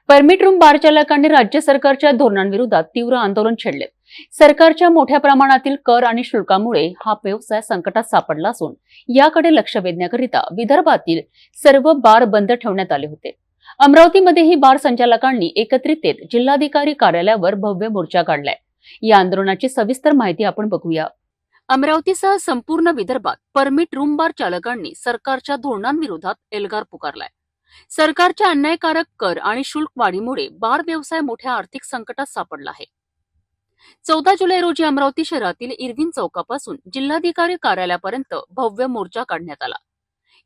Permit room बार चालकांनी राज्य सरकारच्या धोरणांविरोधात तीव्र आंदोलन छेडले। सरकारच्या मोठ्या प्रमाणातील कर आणि शुल्कामुळे हा व्यवसाय संकटात सापडला असून याकडे लक्ष वेधण्याकरिता विदर्भातील सर्व बार बंद ठेवण्यात आले होते। अमरावतीमध्येही बार संचालकांनी एकत्रित येत जिल्हाधिकारी कार्यालयावर भव्य मोर्चा काढलाय। या आंदोलनाची सविस्तर माहिती आपण बघूया। अमरावतीसह संपूर्ण विदर्भात परमिट रूम बार चालकांनी सरकारच्या धोरणांविरोधात एल्गार पुकारलाय। सरकारच्या अन्यायकारक कर आणि शुल्क वाढीमुळे बार व्यवसाय मोठ्या आर्थिक संकटात सापडला आहे। 14 जुलै रोजी अमरावती शहरातील इरविन चौकापासून जिल्हाधिकारी कार्यालयापर्यंत भव्य मोर्चा काढण्यात आला।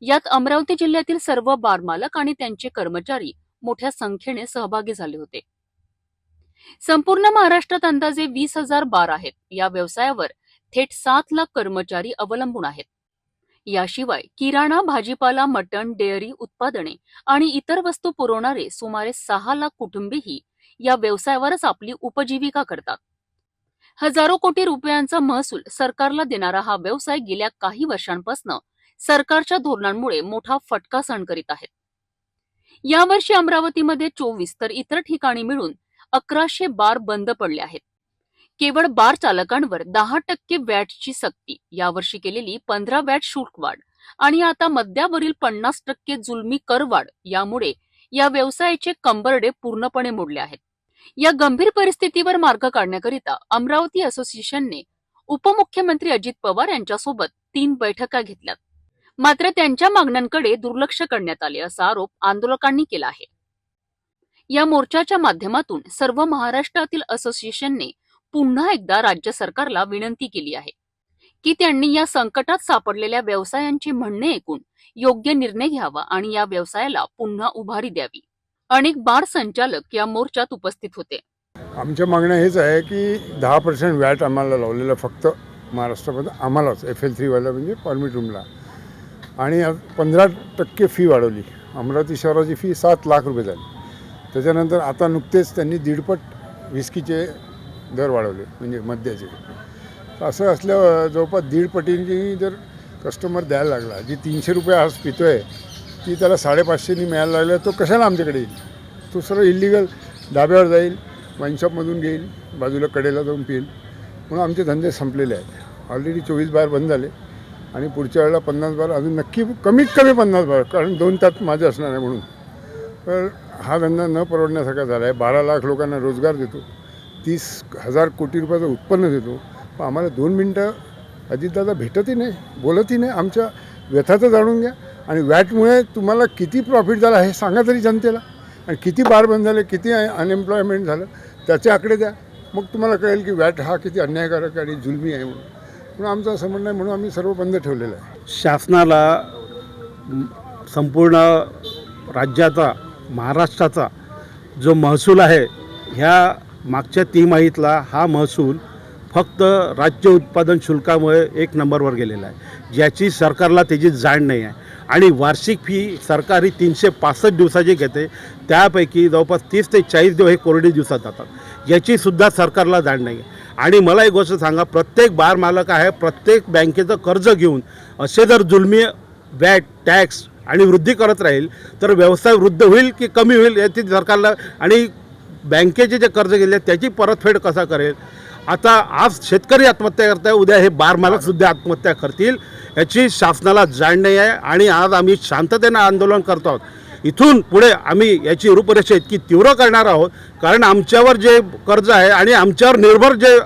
यात अमरावती जिल्ह्यातील सर्व बार मालक आणि त्यांचे कर्मचारी मोठ्या संख्येने सहभागी झाले होते। संपूर्ण महाराष्ट्रात अंदाजे 20,000 बार आहेत। या व्यवसायावर थेट 7 लाख कर्मचारी अवलंबून आहेत। याशिवाय किराणा, भाजीपाला, मटण, डेअरी उत्पादने आणि इतर वस्तू पुरवणारे सुमारे 6 लाख कुटुंबेही या व्यवसायावरच आपली उपजीविका करतात। हजारो कोटी रुपयांचा महसूल सरकारला देणारा हा व्यवसाय गेल्या काही वर्षांपासून सरकारच्या धोरणांमुळे मोठा फटका सहन करीत आहे। यावर्षी अमरावतीमध्ये 24 तर इतर ठिकाणी मिळून 1100 बार बंद पडले आहेत। केवळ बार चालकांवर 10% वॅटची सक्ती, यावर्षी केलेली 15 वॅट शुल्क वाढ आणि आता मद्यावरील 50% जुलमी करवाढ यामुळे या व्यवसायाचे कंबरडे पूर्णपणे मोडले आहेत। या गंभीर परिस्थितीवर मार्ग काढण्याकरिता अमरावती असोसिएशनने उपमुख्यमंत्री अजित पवार यांच्यासोबत 3 बैठका घेतल्यात। मात्र त्यांच्या मागण्यांकडे दुर्लक्ष करण्यात आले असा आरोप आंदोलकांनी केला आहे। या मोर्चाच्या माध्यमातून सर्व महाराष्ट्रातील असोसिएशनने पुन्हा एकदा राज्य सरकारला विनंती केली आहे की त्यांनी या संकटात सापडलेल्या व्यवसायांची म्हणणे ऐकून योग्य निर्णय घ्यावा आणि या व्यवसायाला पुन्हा उभारी द्यावी। अनेक बार संचालक या मोर्चात उपस्थित होते। आमच्या मागण्या हेच आहे की 10% वॅट आम्हाला लावलेलं फक्त महाराष्ट्रामध्ये आम्हालाच FL3 वाला म्हणजे परमिट रूमला, आणि 15% फी वाढवली। अमरावती शहराची फी 7 लाख रुपये झाली। त्याच्यानंतर आता नुकतेच त्यांनी 1.5 विस्कीचे दर वाढवले म्हणजे मद्याचे। असं असल्यावर जवळपास 1.5 पटींनी जर कस्टमर द्यायला लागला, जी 300 रुपये आज पितोय ती त्याला 550 मिळायला लागलं, तो कशाला आमच्याकडे येईल? तो सर्व इलिगल डाब्यावर जाईल, वाईनशॉपमधून घेईल, बाजूला कडेला जाऊन पिईल। म्हणून आमचे धंदे संपलेले आहेत। ऑलरेडी 24 बार बंद झाले आणि पुढच्या वेळेला 50 बार अजून नक्की, कमीत कमी 50 बार, कारण 2 तास माझे असणार आहे म्हणून। तर हा धंदा न परवडण्यासारखा झाला आहे। 12 लाख लोकांना रोजगार देतो, 30,000 कोटी रुपयाचं उत्पन्न देतो, पण आम्हाला 2 मिनटं अजितदादा भेटतही नाही, बोलतही नाही। आमच्या व्यथा तर जाणून घ्या, आणि वॅटमुळे तुम्हाला किती प्रॉफिट झाला हे सांगा तरी जनतेला, आणि किती बार बंद झाले, किती अनएम्प्लॉयमेंट झालं त्याचे आकडे द्या, मग तुम्हाला कळेल की वॅट हा किती अन्यायकारक आणि जुलमी आहे म्हणून। म्हणून आमचं असं म्हणणं आहे, म्हणून आम्ही सर्व बंद ठेवलेलं आहे। शासनाला संपूर्ण राज्याचा, महाराष्ट्राचा जो महसूल आहे, ह्या मागच्या तिमाहीतला हा महसूल फक्त राज्य उत्पादन शुल्कामुळे 1 नंबरवर गेलेला आहे, ज्याची सरकारला त्याची जाण नाही आहे। आणि वार्षिक फी सरकारी 365 दिवसाची घेते, त्यापैकी जवळपास 30 ते 40 दिवस हे कोरडे दिवसात जातात, याचीसुद्धा सरकारला जाण नाही आहे। आणि मला एक गोष्ट सांगा, प्रत्येक बार मालक आहे, प्रत्येक बँकेचं कर्ज घेऊन असे जर जुलमी वॅट, टॅक्स आणि वृद्धी करत राहील तर व्यवसाय वृद्ध होईल की कमी होईल याची सरकारला, आणि बँकेचे जे कर्ज घेतले त्याची परतफेड कसा करेल? आता आज शेतकरी आत्महत्या करत आहे, उद्या हे बार मालकसुद्धा आत्महत्या करतील, याची शासनाला जाण नाही आहे। आणि आज आम्ही शांततेनं आंदोलन करतो आहोत। इथून पुढे आम्ही याची रूपरेषा इतकी तीव्र करणार आहोत, कारण आमच्यावर जे कर्ज आहे आणि आमच्यावर निर्भर जे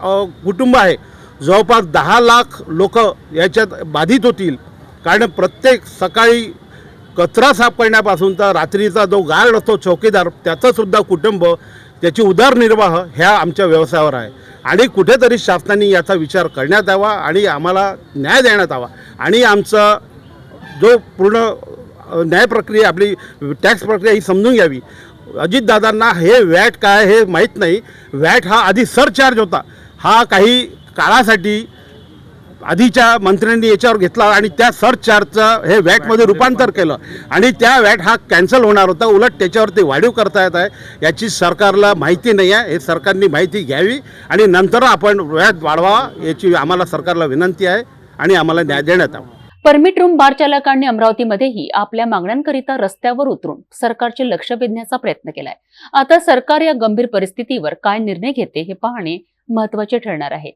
कुटुंब आहे, जवळपास 10 लाख लोक याच्यात बाधित होतील। कारण प्रत्येक सकाळी कचरा साफ करण्यापासून तर रात्रीचा जो गार्ड असतो, चौकीदार, त्याचंसुद्धा कुटुंब, त्याची उदरनिर्वाह ह्या आमच्या व्यवसायावर आहे। आणि कुठेतरी शासनाने याचा विचार करण्यात यावा आणि आम्हाला न्याय देण्यात यावा, आणि आमचा जो पूर्ण न्याय प्रक्रिया, आपली टॅक्स प्रक्रिया ही समजून घ्यावी। अजितदादांना हे वॅट काय हे माहीत नाही। वॅट हा आधी सरचार्ज होता, हा काही काळासाठी आधीच्या मंत्र्यांनी याच्यावर घेतला आणि त्या सरचार्जचं हे वॅटमध्ये रूपांतर केलं, आणि त्या वॅट हा कॅन्सल होणार होता, उलट त्याच्यावरती वाढीव करता येत आहे। याची सरकारला माहिती नाही आहे, हे सरकारने माहिती घ्यावी आणि नंतर आपण वॅट वाढवावा, याची आम्हाला सरकारला विनंती आहे आणि आम्हाला न्याय देण्यात यावा। परमिट रूम बार चालकांनी अमरावतीमध्येही आपल्या मागण्यांकरिता रस्त्यावर उतरून सरकारचे लक्ष वेधण्याचा प्रयत्न केलाय. आता सरकार या गंभीर परिस्थितीवर काय निर्णय घेते हे पाहणे महत्त्वाचे ठरणार आहे.